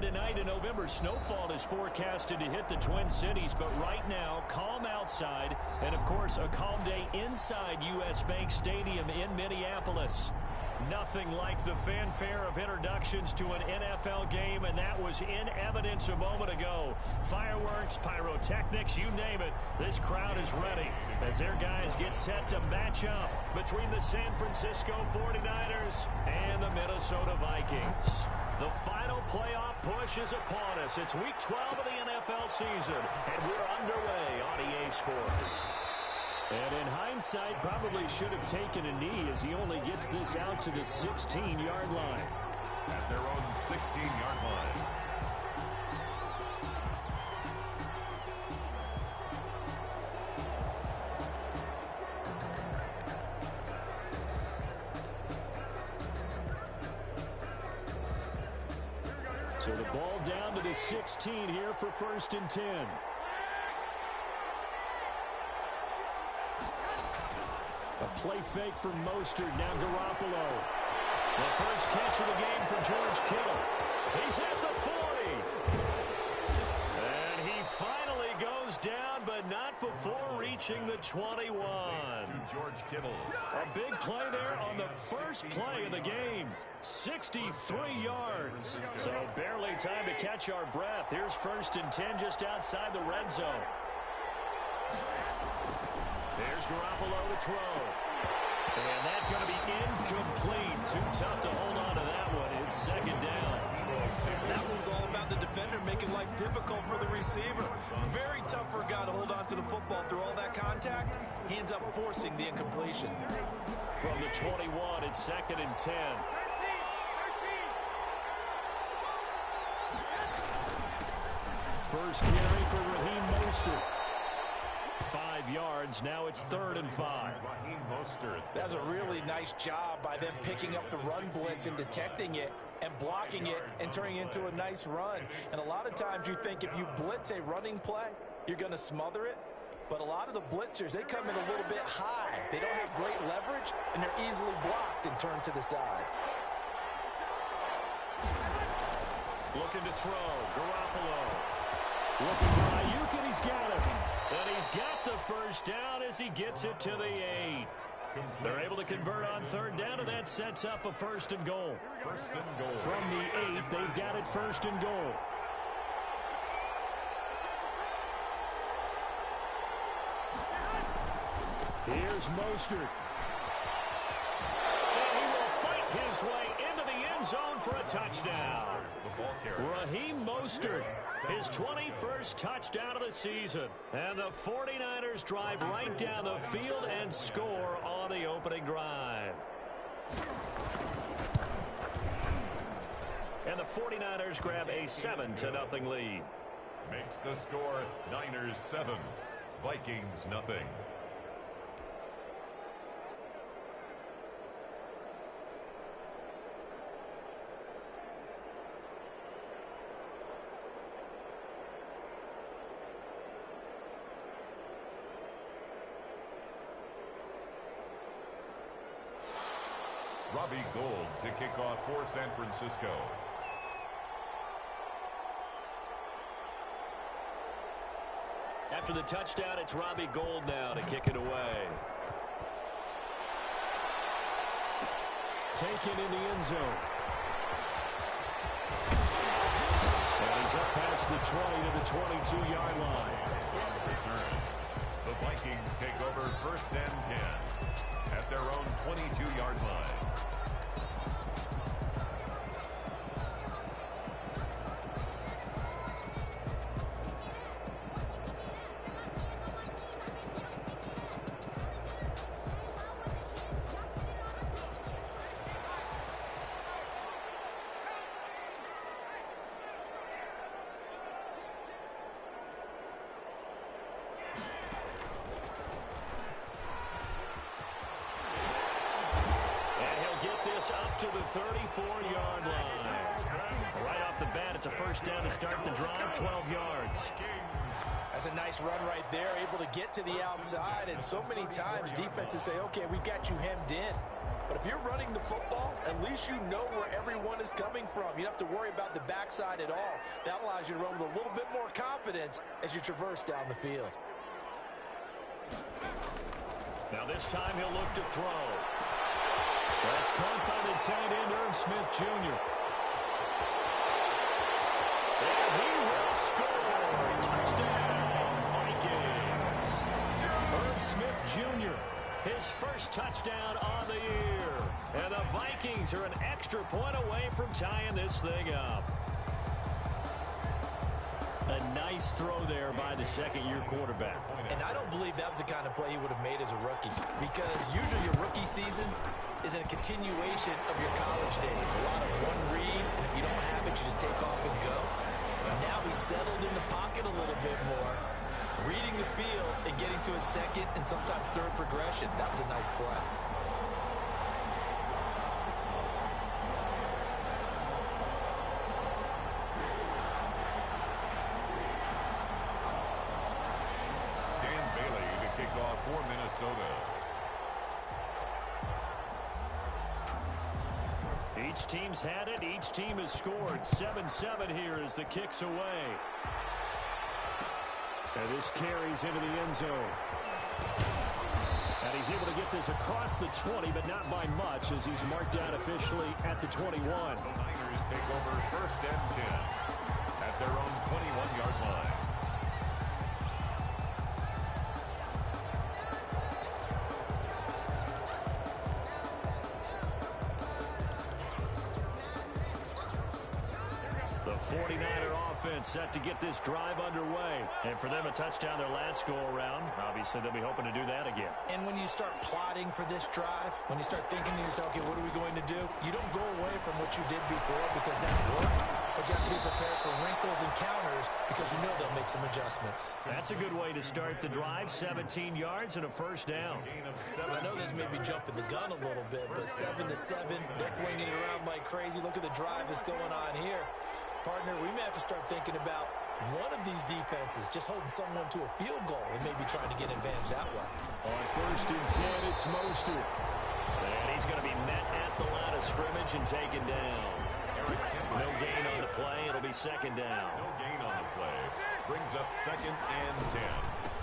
tonight, a November snowfall is forecasted to hit the Twin Cities, but right now, calm outside, and of course, a calm day inside U.S. Bank Stadium in Minneapolis. Nothing like the fanfare of introductions to an NFL game, and that was in evidence a moment ago. Fireworks, pyrotechnics, you name it. This crowd is ready as their guys get set to match up between the San Francisco 49ers and the Minnesota Vikings. The final playoff push is upon us. It's Week 12 of the NFL season, and we're underway on EA Sports. And in hindsight, probably should have taken a knee as he only gets this out to the 16-yard line. At their own 16-yard line. So the ball down to the 16 here for 1st and 10. A play fake for Mostert. Now Garoppolo. The first catch of the game for George Kittle. He's at the 40. And he finally goes down, but not before reaching the 21. To George Kittle. A big play there on the first play of the game. 63 yards. So barely time to catch our breath. Here's 1st and 10 just outside the red zone. There's Garoppolo to throw. And that's going to be incomplete. Too tough to hold on to that one. It's 2nd down. That was all about the defender making life difficult for the receiver. Very tough for a guy to hold on to the football through all that contact. He ends up forcing the incompletion. From the 21, it's 2nd and 10. First carry for Raheem Mostert. 5 yards. Now it's 3rd and 5. That's a really nice job by them picking up the run blitz and detecting it and blocking it and turning it into a nice run. And a lot of times you think if you blitz a running play, you're going to smother it. But a lot of the blitzers, they come in a little bit high. They don't have great leverage, and they're easily blocked and turned to the side. Looking to throw. Garoppolo. Looking for Ayuk, and he's got it. And he's got the first down as he gets it to the 8. They're able to convert on 3rd down, and that sets up a 1st and goal. From the 8, they've got it 1st and goal. Here's Mostert. And he will fight his way into the end zone for a touchdown. Raheem Mostert, his 21st touchdown of the season. And the 49ers drive right down the field and score on the opening drive. And the 49ers grab a 7-0 lead. Makes the score Niners 7, Vikings nothing. Robbie Gould to kick off for San Francisco. After the touchdown, it's Robbie Gould now to kick it away. Taken in the end zone. And he's up past the 20 to the 22-yard line. Return. The Vikings take over 1st and 10 at their own 22-yard line. Up to the 34-yard line. Right off the bat, it's a 1st down to start the drive, 12 yards. That's a nice run right there, able to get to the outside. And so many times defenses say, okay, we've got you hemmed in. But if you're running the football, at least you know where everyone is coming from. You don't have to worry about the backside at all. That allows you to run with a little bit more confidence as you traverse down the field. Now this time he'll look to throw. That's caught by the tight end, Irv Smith Jr. And he will score. Touchdown, Vikings. Irv Smith Jr., his first touchdown on the year. And the Vikings are an extra point away from tying this thing up. A nice throw there by the second-year quarterback. And I don't believe that was the kind of play he would have made as a rookie, because usually your rookie season is a continuation of your college days. A lot of one read, and if you don't have it, you just take off and go. Now he's settled in the pocket a little bit more, reading the field and getting to his second and sometimes third progression. That was a nice play. For Minnesota. Each team's had it. Each team has scored. 7-7 here as the kick's away. And this carries into the end zone. And he's able to get this across the 20, but not by much, as he's marked out officially at the 21. The Niners take over first and 10 at their own 21-yard line. The 49er offense set to get this drive underway. And for them, a touchdown their last go-around. Obviously, they'll be hoping to do that again. And when you start plotting for this drive, when you start thinking to yourself, okay, what are we going to do? You don't go away from what you did before because that worked. But you have to be prepared for wrinkles and counters because you know they'll make some adjustments. That's a good way to start the drive. 17 yards and a first down. I know this may be jumping the gun a little bit, but 7-7, they're flinging it around like crazy. Look at the drive that's going on here. Partner, we may have to start thinking about one of these defenses just holding someone to a field goal and maybe trying to get advantage that way. On first and 10, it's Mostert. And he's going to be met at the line of scrimmage and taken down. No gain on the play. It'll be second down. No gain on the play. Brings up second and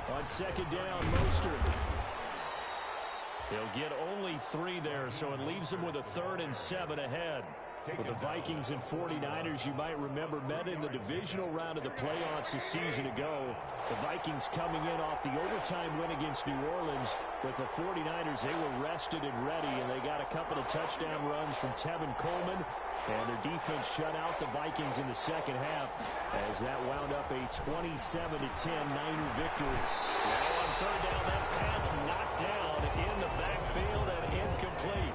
10. On second down, Mostert. He'll get only 3 there, so it leaves him with a 3rd and 7 ahead. With the Vikings and 49ers, you might remember, met in the divisional round of the playoffs a season ago. The Vikings coming in off the overtime win against New Orleans. With the 49ers, they were rested and ready, and they got a couple of touchdown runs from Tevin Coleman. And their defense shut out the Vikings in the second half as that wound up a 27-10 Niner victory. Now on third down, that pass knocked down in the backfield and incomplete.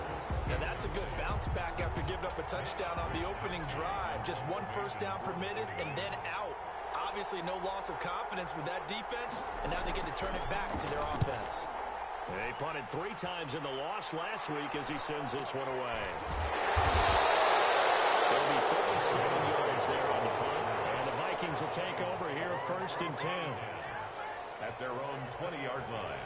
Now that's a good bounce back after giving up a touchdown on the opening drive. Just 1 first down permitted and then out. Obviously no loss of confidence with that defense, and now they get to turn it back to their offense. They punted 3 times in the loss last week as he sends this one away. There'll be 37 yards there on the punt, and the Vikings will take over here first and 10. At their own 20-yard line.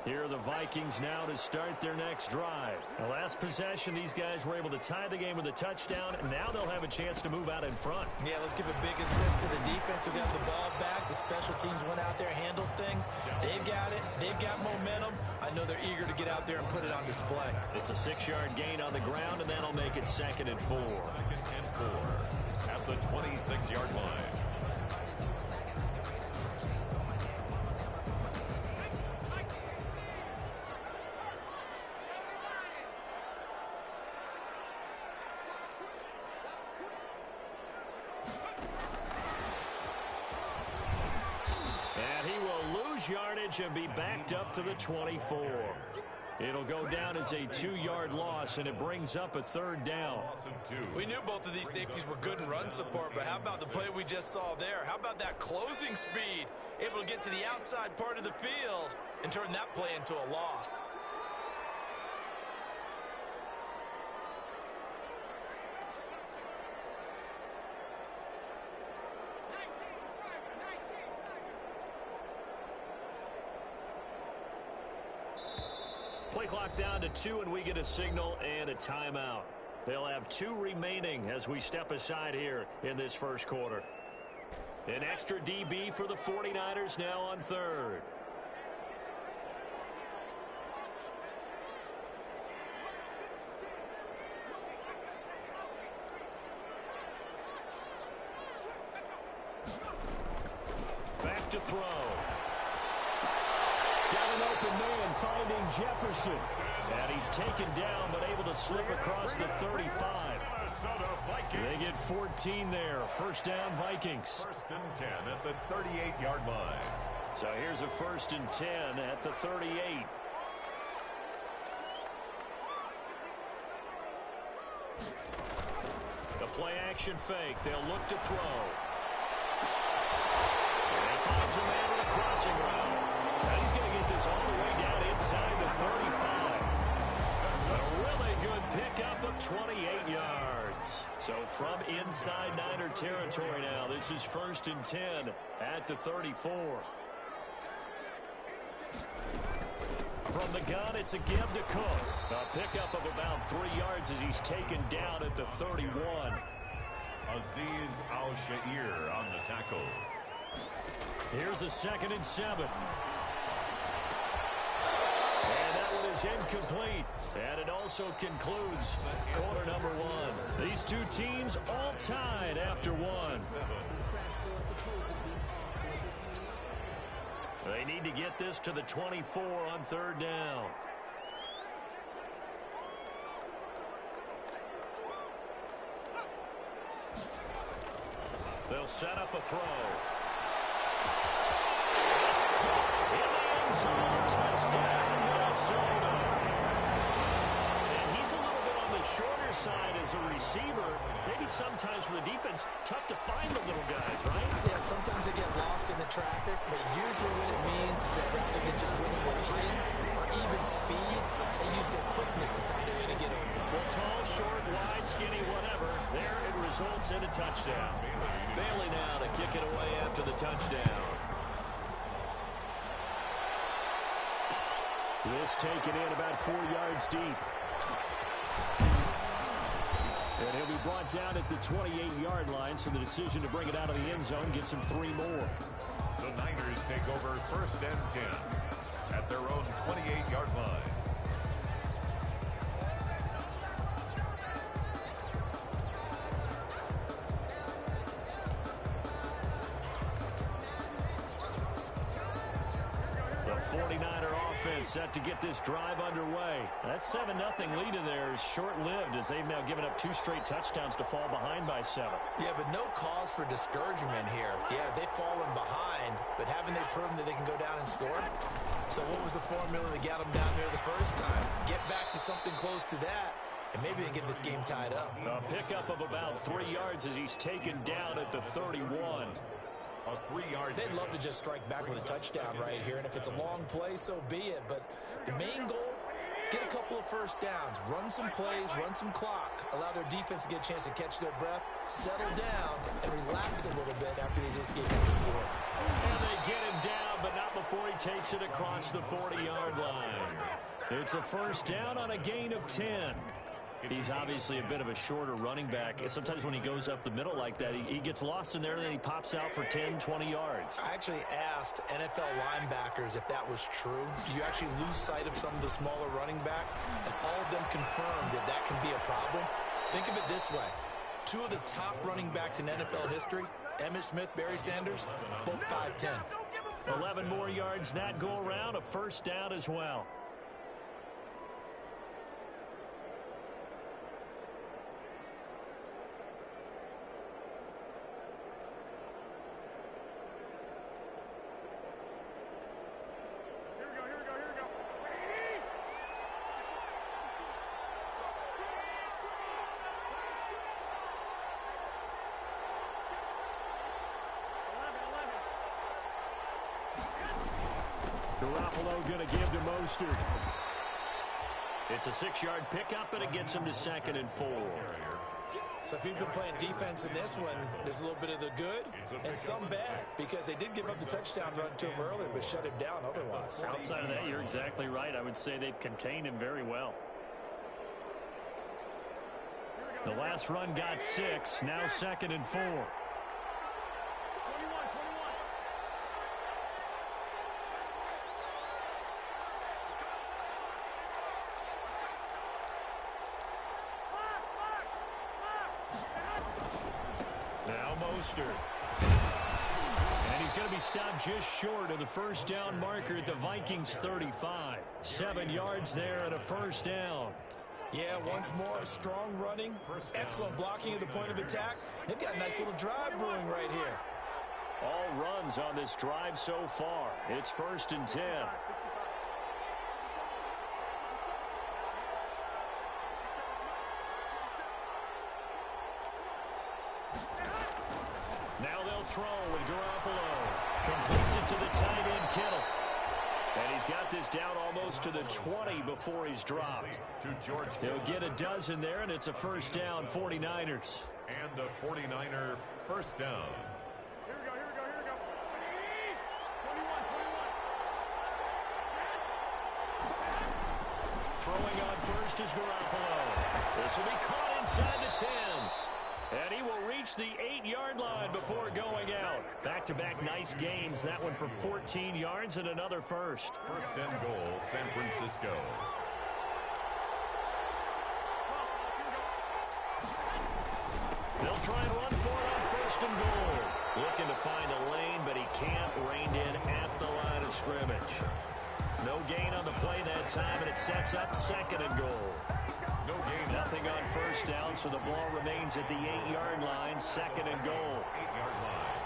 Here are the Vikings now to start their next drive. The last possession, these guys were able to tie the game with a touchdown, and now they'll have a chance to move out in front. Yeah, let's give a big assist to the defense who got the ball back. The special teams went out there, handled things. They've got it. They've got momentum. I know they're eager to get out there and put it on display. It's a 6-yard gain on the ground, and that'll make it 2nd and 4. 2nd and 4 at the 26-yard line. Yardage and be backed up to the 24. It'll go down as a 2-yard loss, and it brings up a 3rd down. We knew both of these safeties were good in run support, but how about the play we just saw there? How about that closing speed? Able to get to the outside part of the field and turn that play into a loss. Play clock down to 2, and we get a signal and a timeout. They'll have 2 remaining as we step aside here in this first quarter. An extra DB for the 49ers now on third. Back to throw. Got an open man finding Jefferson. And he's taken down but able to slip across the 35. They get 14 there. First down, Vikings. First and 10 at the 38-yard line. So here's a first and 10 at the 38. The play action fake. They'll look to throw. And he finds a man with a crossing route. And he's going to get this all the way down inside the 35. A really good pickup of 28 yards. So from inside Niner territory now, this is first and 10 at the 34. From the gun, it's a give to Cook. A pickup of about 3 yards as he's taken down at the 31. Aziz Al-Shair on the tackle. Here's a second and 7. And that one is incomplete. And it also concludes quarter number 1. These two teams all tied after 1. They need to get this to the 24 on third down. They'll set up a throw. It's caught in the end zone. Touchdown, Minnesota. And he's a little bit on the shorter side as a receiver. Maybe sometimes for the defense, tough to find the little guys, right? Yeah, sometimes they get lost in the traffic, but usually what it means is that rather than just winning with height or even speed, they use their quickness to find a way to get open. Well, tall, short, wide, skinny, whatever. There it results in a touchdown. Bailey now to kick it away after the touchdown. This taken in about 4 yards deep. And he'll be brought down at the 28-yard line, so the decision to bring it out of the end zone gets him 3 more. The Niners take over first and 10 at their own 28-yard line. The 49er offense set to get this drive underway. That 7-0 lead of theirs short-lived as they've now given up 2 straight touchdowns to fall behind by 7. Yeah, but no cause for discouragement here. Yeah, they've fallen behind, but haven't they proven that they can go down and score? So what was the formula that got them down there the first time? Get back to something close to that, and maybe they can get this game tied up. A pickup of about 3 yards as he's taken down at the 31. A 3-yard. They'd love to just strike back with a touchdown right here, and if it's a long play, so be it. But the main goal, get a couple of first downs, run some plays, run some clock, allow their defense to get a chance to catch their breath, settle down, and relax a little bit after they just gave him the score. And they get him down, but not before he takes it across the 40-yard line. It's a first down on a gain of 10. He's obviously a bit of a shorter running back. Sometimes when he goes up the middle like that, he gets lost in there, and then he pops out for 10, 20 yards. I actually asked NFL linebackers if that was true. Do you actually lose sight of some of the smaller running backs? And all of them confirmed that that can be a problem. Think of it this way. 2 of the top running backs in NFL history, Emmitt Smith, Barry Sanders, both 5'10". 11 more yards that go around, a first down as well. Garoppolo going to give to Mostert. It's a 6-yard pickup, and it gets him to 2nd and 4. So if you've been playing defense in this one, there's a little bit of the good and some bad, because they did give up the touchdown run to him earlier, but shut him down otherwise. Outside of that, you're exactly right. I would say they've contained him very well. The last run got 6. Now 2nd and 4. Now Mostert. And he's going to be stopped just short of the first down marker at the Vikings 35. 7 yards there and a first down. Yeah, once more, strong running, excellent blocking at the point of attack. They've got a nice little drive brewing right here. All runs on this drive so far. It's 1st and 10. Now they'll throw with Garoppolo. Completes it to the tight end, Kittle. And he's got this down almost to the 20 before he's dropped. He'll get a dozen there, and it's a first down, 49ers. And a 49er first down. Here we go. Throwing on first is Garoppolo. This will be caught inside the 10. And he will reach the 8-yard line before going out. Back-to-back nice gains. That one for 14 yards and another first. First and goal, San Francisco. They'll try and run for it on 1st and goal. Looking to find a lane, but he can't. Reined in at the line of scrimmage. No gain on the play that time, and it sets up 2nd and goal. No gain. Nothing on first down, so the ball remains at the 8-yard line. 2nd and goal. 8-yard line.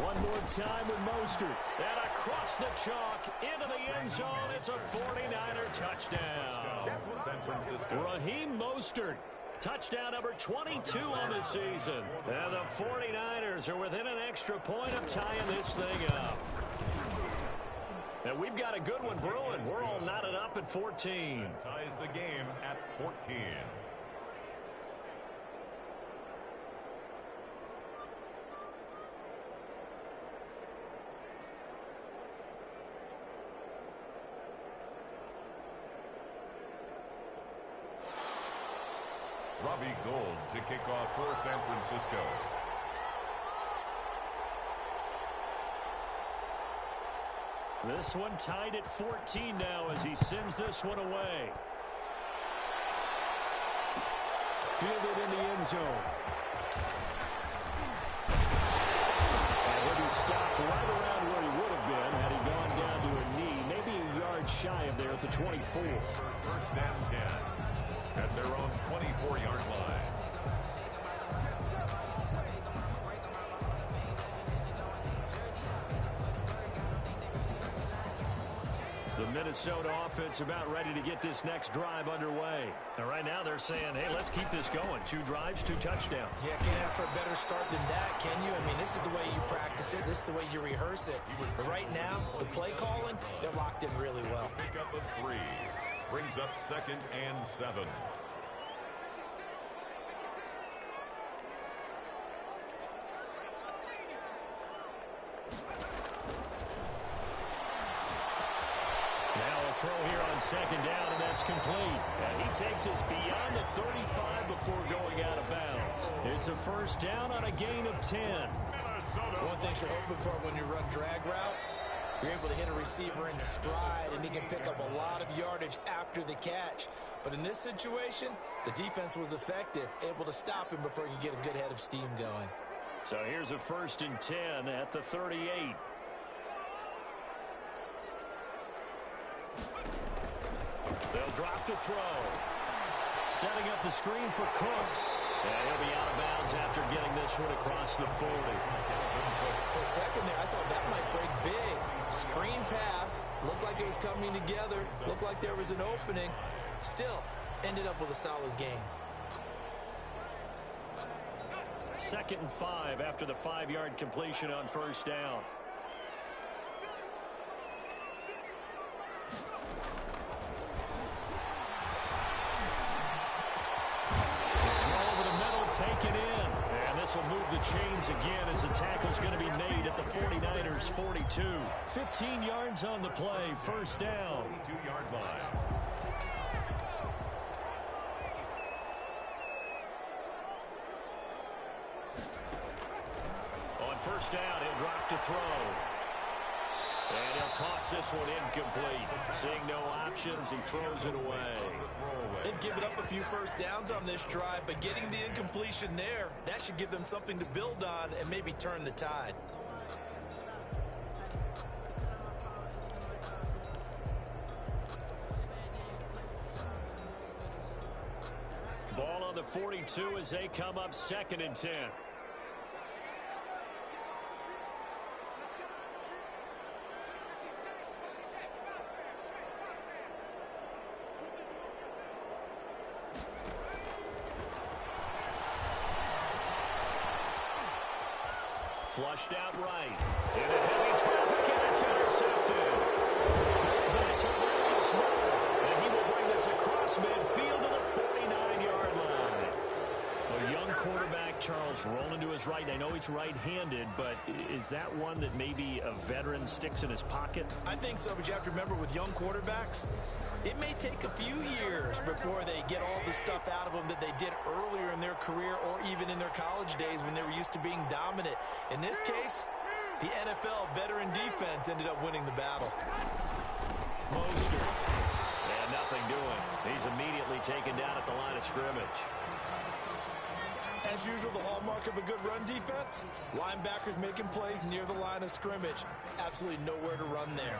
One more time with Mostert. And across the chalk into the end zone. It's a 49er touchdown. San Francisco. Raheem Mostert. Touchdown number 22 on the season. And the 49ers are within an extra point of tying this thing up. And we've got a good one brewing. We're all knotted up at 14. And ties the game at 14. Robbie Gould to kick off for San Francisco. This one tied at 14 now as he sends this one away. Fielded in the end zone. And he'll be stopped right around where he would have been had he gone down to a knee, maybe a yard shy of there at the 24. First and 10 at their own 24-yard line. The Minnesota offense about ready to get this next drive underway. And right now they're saying, hey, let's keep this going. 2 drives, 2 touchdowns. Yeah, can't ask for a better start than that, can you? I mean, this is the way you practice it. This is the way you rehearse it. But right now, the play calling, they're locked in really well. Pick up a 3. Brings up 2nd and 7. Throw here on 2nd down, and that's complete. And he takes us beyond the 35 before going out of bounds. It's a first down on a gain of 10. One thing you're hoping for when you run drag routes, you're able to hit a receiver in stride, and he can pick up a lot of yardage after the catch. But in this situation, the defense was effective, able to stop him before he could get a good head of steam going. So here's a 1st and 10 at the 38. They'll drop to throw. Setting up the screen for Cook. And he'll be out of bounds after getting this one across the 40. For a second there, I thought that might break big. Screen pass. Looked like it was coming together. Looked like there was an opening. Still, ended up with a solid game. 2nd and 5 after the 5-yard completion on first down. taken in. And this will move the chains again as the tackle's going to be made at the 49ers 42. 15 yards on the play, first down. 42-yard line. On first down, he'll drop to throw. And he'll toss this one incomplete. Seeing no options, he throws it away. They've given up a few first downs on this drive, but getting the incompletion there, that should give them something to build on and maybe turn the tide. Ball on the 42 as they come up 2nd and 10. Flushed out right. Into heavy traffic, and it's intercepted. Back to Williams, and he will bring this across midfield to the 49-yard line. A young quarterback, Charles, rolling to his right. I know he's right-handed, but is that one that maybe a veteran sticks in his pocket? I think so, but you have to remember with young quarterbacks, it may take a few years before they get all the stuff out of them that they did earlier in their career or even in their college days when they were used to being dominant. In this case, the NFL veteran defense ended up winning the battle. Mostert. And nothing doing. He's immediately taken down at the line of scrimmage. As usual, the hallmark of a good run defense, linebackers making plays near the line of scrimmage. Absolutely nowhere to run there.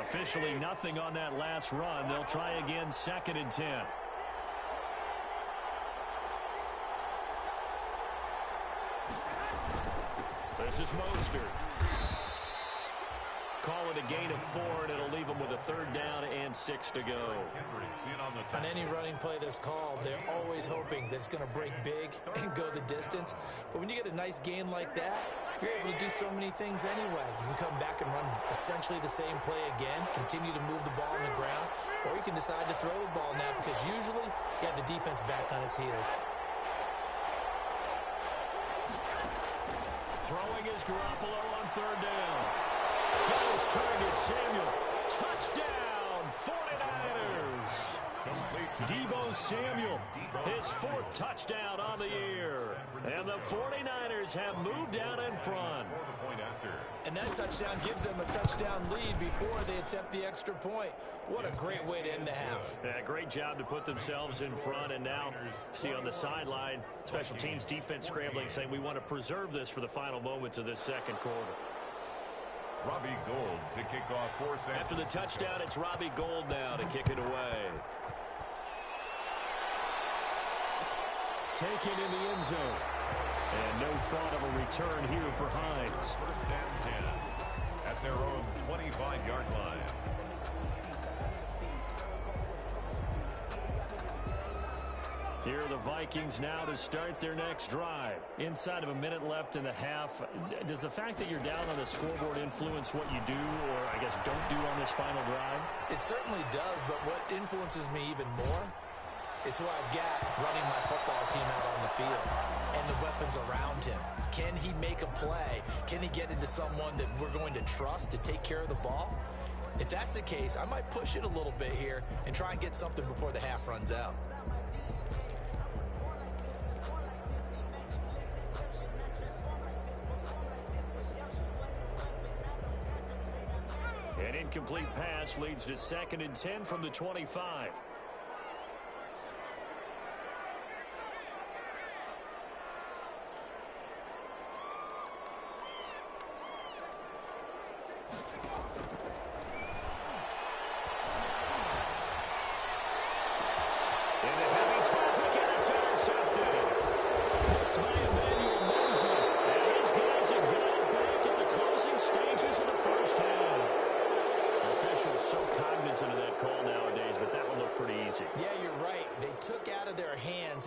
Officially nothing on that last run. They'll try again 2nd and 10. This is Mostert. Call it a gain of 4, and it'll leave them with a 3rd down and 6 to go. On any running play that's called, they're always hoping that it's going to break big and go the distance. But when you get a nice gain like that, you're able to do so many things anyway. You can come back and run essentially the same play again, continue to move the ball on the ground, or you can decide to throw the ball now because usually you have the defense back on its heels. Throwing is Garoppolo on 3rd down. Got his target, Samuel. Touchdown, 49ers. Deebo Samuel, his 4th touchdown on the year. And the 49ers have moved out in front. And that touchdown gives them a touchdown lead before they attempt the extra point. What a great way to end the half. Yeah, great job to put themselves in front. And now, see on the sideline, special teams defense scrambling, saying we want to preserve this for the final moments of this 2nd quarter. Robbie Gould to kick off 4 seconds. After the touchdown, it's Robbie Gould now to kick it away. Taken in the end zone. And no thought of a return here for Hines. 1st and 10 at their own 25-yard line. Here are the Vikings now to start their next drive. Inside of a minute left in the half. Does the fact that you're down on the scoreboard influence what you do, or I guess don't do on this final drive? It certainly does, but what influences me even more is who I've got running my football team out on the field and the weapons around him. Can he make a play? Can he get into someone that we're going to trust to take care of the ball? If that's the case, I might push it a little bit here and try and get something before the half runs out. An incomplete pass leads to 2nd and 10 from the 25.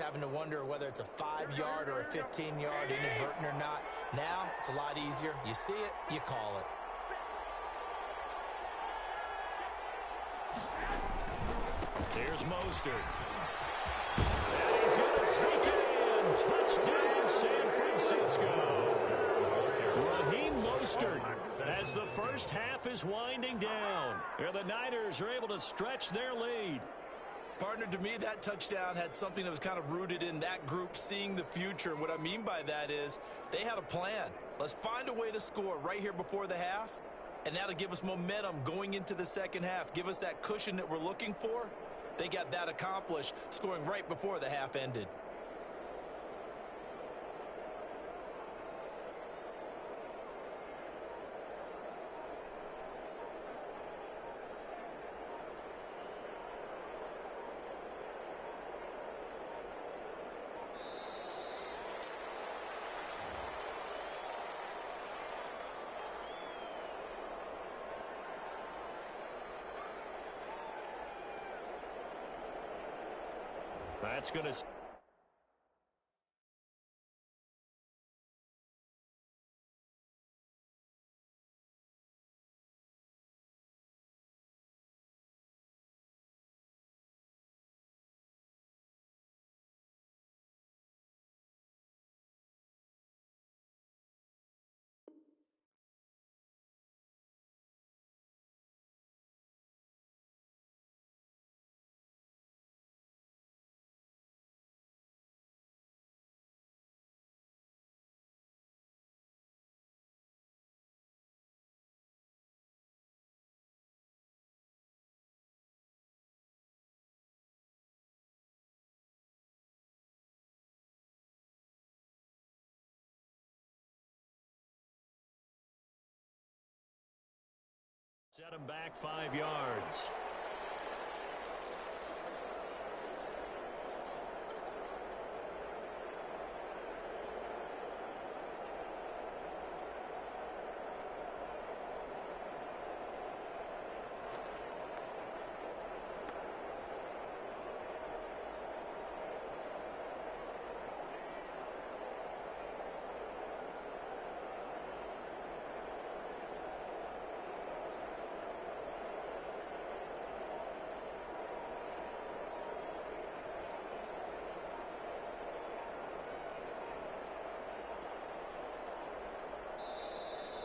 Having to wonder whether it's a 5-yard or a 15-yard inadvertent or not. Now, it's a lot easier. You see it, you call it. Here's Mostert. And he's going to take it in. touchdown, San Francisco. Raheem Mostert as the first half is winding down. Here the Niners are able to stretch their lead. Partner, to me, that touchdown had something that was kind of rooted in that group seeing the future. And what I mean by that is they had a plan. Let's find a way to score right here before the half, and that'll give us momentum going into the second half. Give us that cushion that we're looking for. They got that accomplished, scoring right before the half ended. That's going to... Set him back 5 yards.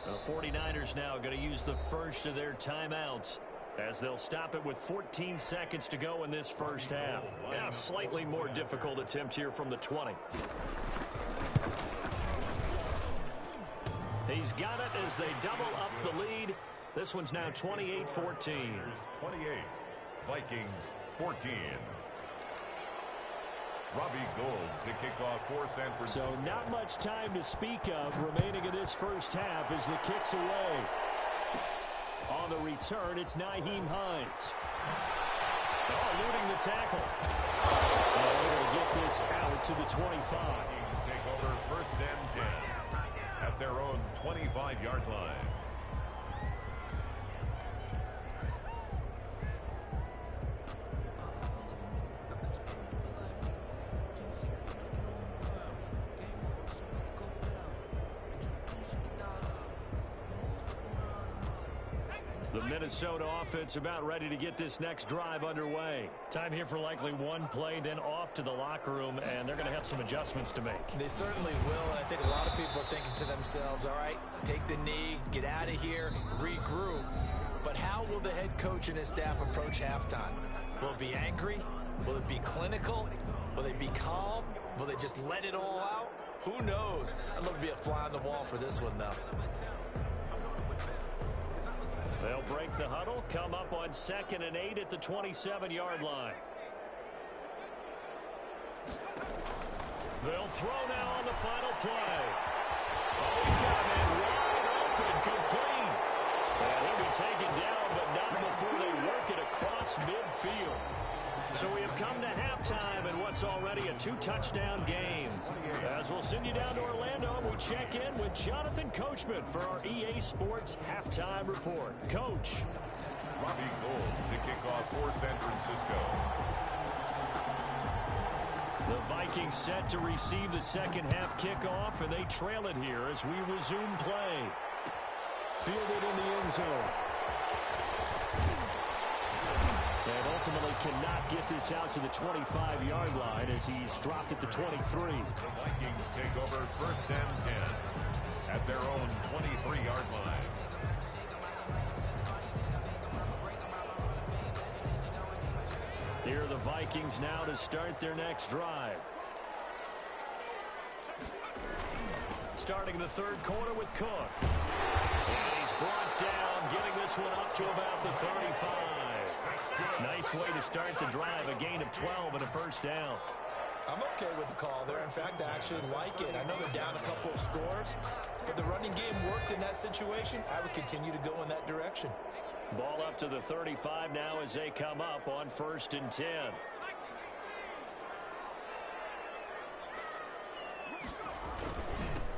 The 49ers now going to use the first of their timeouts as they'll stop it with 14 seconds to go in this first half. Yeah, slightly more difficult attempt here from the 20. He's got it as they double up the lead. This one's now 28-14. 28, Vikings 14. Robbie Gould to kick off for San Francisco. So not much time to speak of remaining in this first half as the kick's away. On the return, it's Nyheim Hines. Eluding the tackle. They're able to get this out to the 25. Vikings take over first and 10 at their own 25-yard line. The Minnesota offense about ready to get this next drive underway. Time here for likely one play, then off to the locker room, and they're going to have some adjustments to make. They certainly will, and I think a lot of people are thinking to themselves, all right, take the knee, get out of here, regroup. But how will the head coach and his staff approach halftime? Will it be angry? Will it be clinical? Will they be calm? Will they just let it all out? Who knows? I'd love to be a fly on the wall for this one, though. They'll break the huddle, come up on 2nd and 8 at the 27-yard line. They'll throw now on the final play. Oh, he's got a man wide open, complete. And he'll be taken down, but not before they work it across midfield. So we have come to halftime in what's already a 2-touchdown game. As we'll send you down to Orlando, we check in with Jonathan Coachman for our EA Sports Halftime Report. Coach. Robbie Gould to kick off for San Francisco. The Vikings set to receive the second half kickoff, and they trail it here as we resume play. Fielded in the end zone. And ultimately cannot get this out to the 25-yard line as he's dropped it to 23. The Vikings take over first and 10 at their own 23-yard line. Here are the Vikings now to start their next drive. Starting the third quarter with Cook. And he's brought down, getting this one up to about the 35. Nice way to start the drive, a gain of 12 and a first down. I'm okay with the call there. In fact, I actually like it. I know they're down a couple of scores, but the running game worked in that situation. I would continue to go in that direction. Ball up to the 35 now as they come up on first and 10.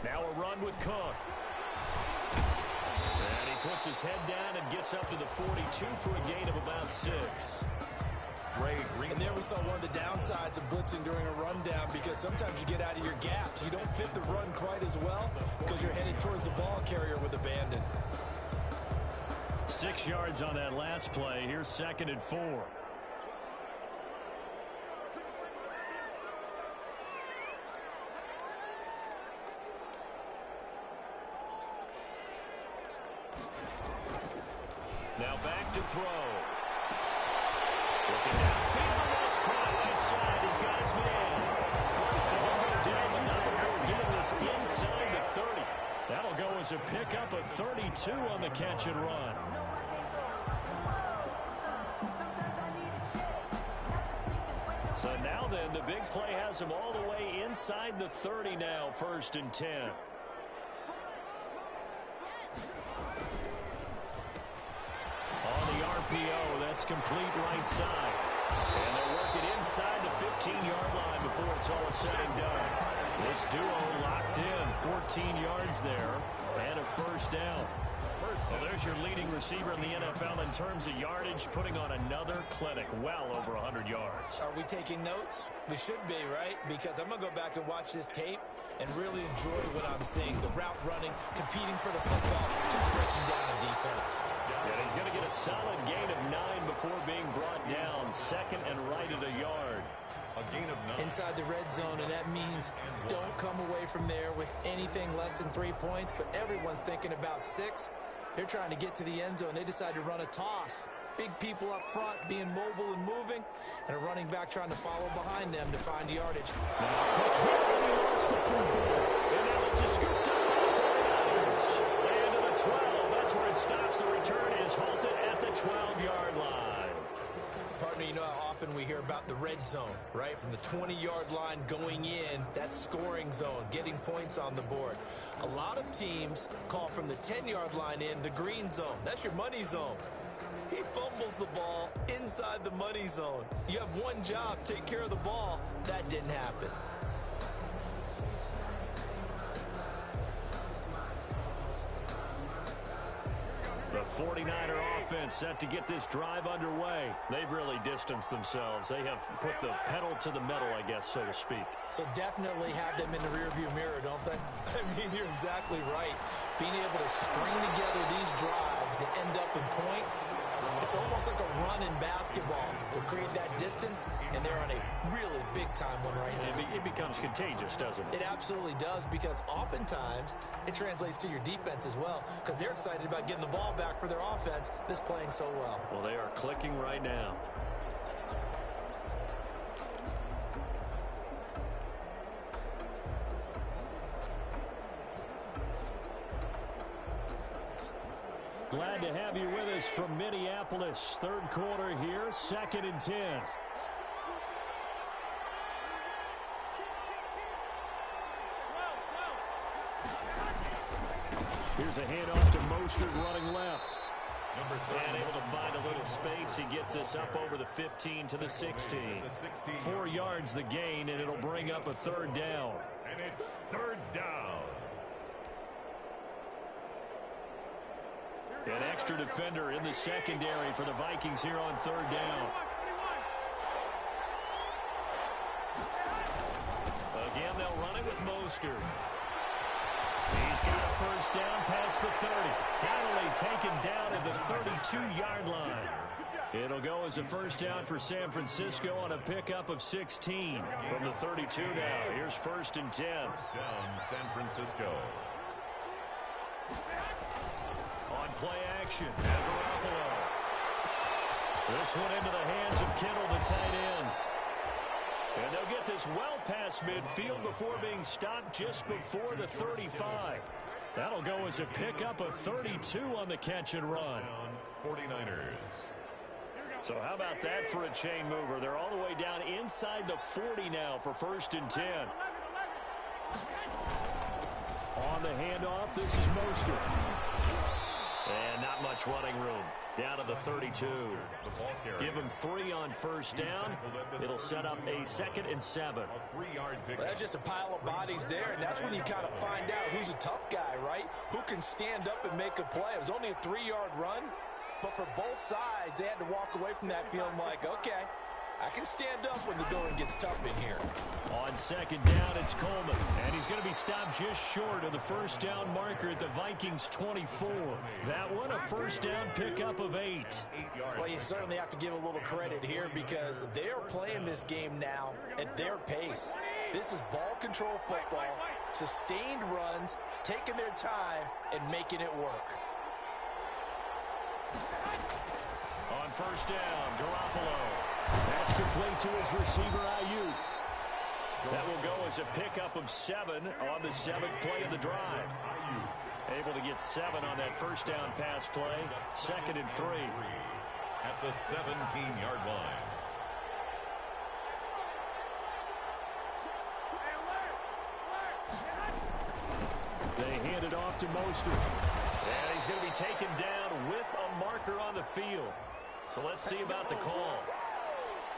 Now a run with Cook. And he puts his head down and gets up to the 42 for a gain of about 6. And there we saw one of the downsides of blitzing during a rundown, because sometimes you get out of your gaps. You don't fit the run quite as well because you're headed towards the ball carrier with abandon. 6 yards on that last play. Here's second and 4. Now back to throw. Looking downfield, that's caught right side. He's got his man. And he'll go down the number for getting this inside the 30. That'll go as a pickup of 32 on the catch and run. So now then, the big play has him all the way inside the 30 now, first and 10. On the RPO, that's complete right side. And they're working inside the 15-yard line before it's all said and done. This duo locked in, 14 yards there, and a first down. Well, there's your leading receiver in the NFL in terms of yardage, putting on another clinic, well over 100 yards. Are we taking notes? We should be, right? Because I'm going to go back and watch this tape and really enjoy what I'm seeing. The route running, competing for the football, just breaking down the defense. And he's going to get a solid gain of 9 before being brought down, second and right at a yard. A gain of 9. Inside the red zone, and that means don't come away from there with anything less than 3 points, but everyone's thinking about 6. They're trying to get to the end zone. They decide to run a toss. Big people up front being mobile and moving, and a running back trying to follow behind them to find yardage. Now, quick hit, and he wants the football. And now it's a scooped up by the 49ers. And to the 12, that's where it stops. The return is halted at the 12-yard line. Partner, you know how often we hear about the red zone, right? From the 20-yard line going in, that's scoring zone, getting points on the board. A lot of teams call from the 10-yard line in the green zone. That's your money zone. He fumbles the ball inside the money zone. You have one job, take care of the ball. That didn't happen. The 49er offense set to get this drive underway. They've really distanced themselves. They have put the pedal to the metal, I guess, so to speak. So definitely have them in the rearview mirror, don't they? I mean, you're exactly right. Being able to string together these drives that end up in points, it's almost like a run in basketball to create that distance, and they're on a really big-time one right now. It becomes contagious, doesn't it? It absolutely does, because oftentimes it translates to your defense as well, because they're excited about getting the ball back for their offense that's playing so well. Well, they are clicking right now. Glad to have you with us from Minneapolis. Third quarter here, second and 10. Here's a handoff to Mostert running left. And able to find a little space. He gets us up over the 15 to the 16. 4 yards the gain, and it'll bring up a third down. And it's third down. An extra defender in the secondary for the Vikings here on third down. Again, they'll run it with Mostert. He's got a first down past the 30. Finally taken down at the 32-yard line. It'll go as a first down for San Francisco on a pickup of 16 from the 32 now. Here's 1st and 10. First down, San Francisco. On play action, and Garoppolo. This one into the hands of Kittle, the tight end. And they'll get this well past midfield before being stopped just before the 35. That'll go as a pickup of 32 on the catch and run. 49ers. So how about that for a chain mover? They're all the way down inside the 40 now for 1st and 10. On the handoff, this is Mostert. And not much running room. Down to the 32. Give him 3 on first down. It'll set up a 2nd and 7. A 3-yard pick. Well, that's just a pile of bodies there, and that's when you kind of find out who's a tough guy, right? Who can stand up and make a play. It was only a 3-yard run, but for both sides, they had to walk away from that feeling like, okay, I can stand up when the going gets tough in here. On 2nd down, it's Coleman. And he's going to be stopped just short of the first down marker at the Vikings 24. That one, a first down pickup of 8. Well, you certainly have to give a little credit here because they're playing this game now at their pace. This is ball control football, sustained runs, taking their time, and making it work. On first down, Garoppolo. That's complete to his receiver, Ayuk. That will go as a pickup of 7 on the 7th play of the drive. Able to get 7 on that first down pass play. 2nd and 3. At the 17-yard line. They hand it off to Mostert. And he's going to be taken down with a marker on the field. So let's see about the call.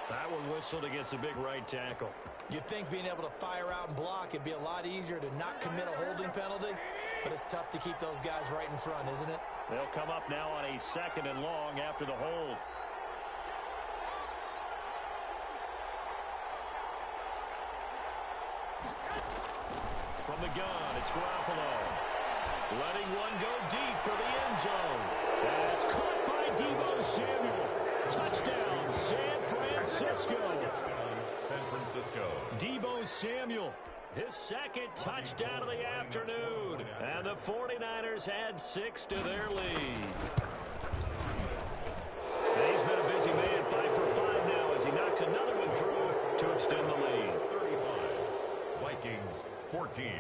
That one whistled against a big right tackle. You'd think being able to fire out and block, it'd be a lot easier to not commit a holding penalty, but it's tough to keep those guys right in front, isn't it? They'll come up now on a 2nd and long after the hold. From the gun, it's Garoppolo. Letting one go deep for the end zone. And it's caught by Deebo Samuel. Touchdown, San Francisco. San Francisco. Deebo Samuel, his 2nd touchdown of the afternoon. And the 49ers add 6 to their lead. And he's been a busy man, 5 for 5 now as he knocks another one through to extend the lead. 35. Vikings 14.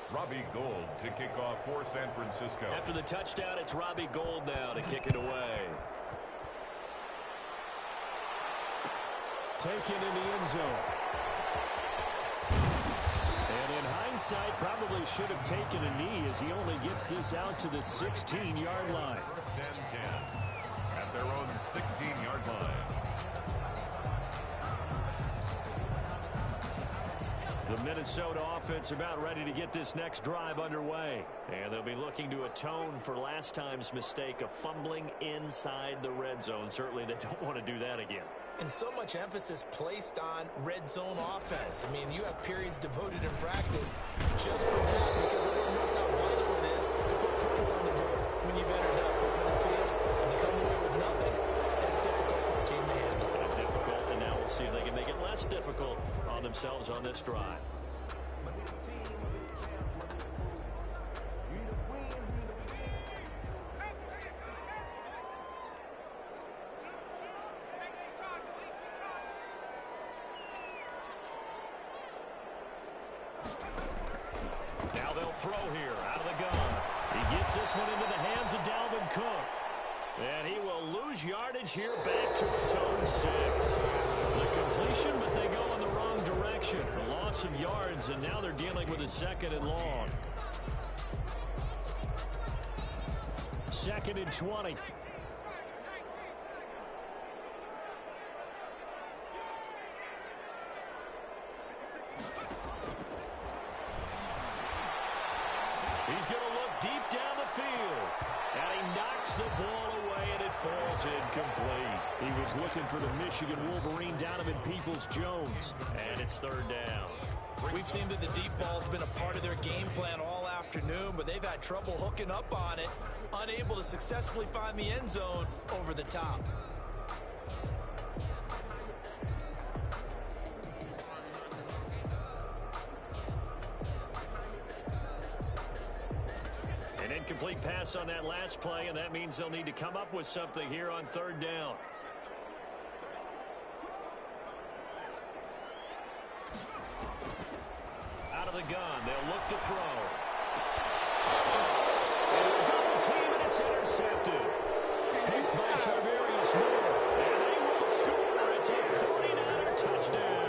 Robbie Gould to kick off for San Francisco. After the touchdown, it's Robbie Gould now to kick it away. Taken in the end zone. And in hindsight, probably should have taken a knee as he only gets this out to the 16-yard line. 1st and 10 at their own 16-yard line. The Minnesota offense about ready to get this next drive underway. And they'll be looking to atone for last time's mistake of fumbling inside the red zone. Certainly they don't want to do that again. And so much emphasis placed on red zone offense. I mean, you have periods devoted in practice just for that because everyone knows how vital it is to put points on the board when you've entered that part of the field. And to come away with nothing, that's difficult for a team to handle. Difficult, and now we'll see if they can make it less difficult on themselves on this drive. Now they'll throw here out of the gun. He gets this one into the hands of Dalvin Cook. And he will lose yardage here back to his own 6. The completion, but they go in the wrong direction. A loss of yards, and now they're dealing with a 2nd and long. 2nd and 20. He's going to look deep down the field. And he knocks the ball away, and it falls incomplete. He was looking for the Michigan Wolverine, Donovan Peoples-Jones. And it's 3rd down. We've seen that the deep ball's been a part of their game plan all afternoon, but they've had trouble hooking up on it, unable to successfully find the end zone over the top. An incomplete pass on that last play, and that means they'll need to come up with something here on third down. Out of the gun, they'll look to throw. Double team, and it's intercepted. Picked by Tarvarius Moore, and they will score. It's a 49er touchdown.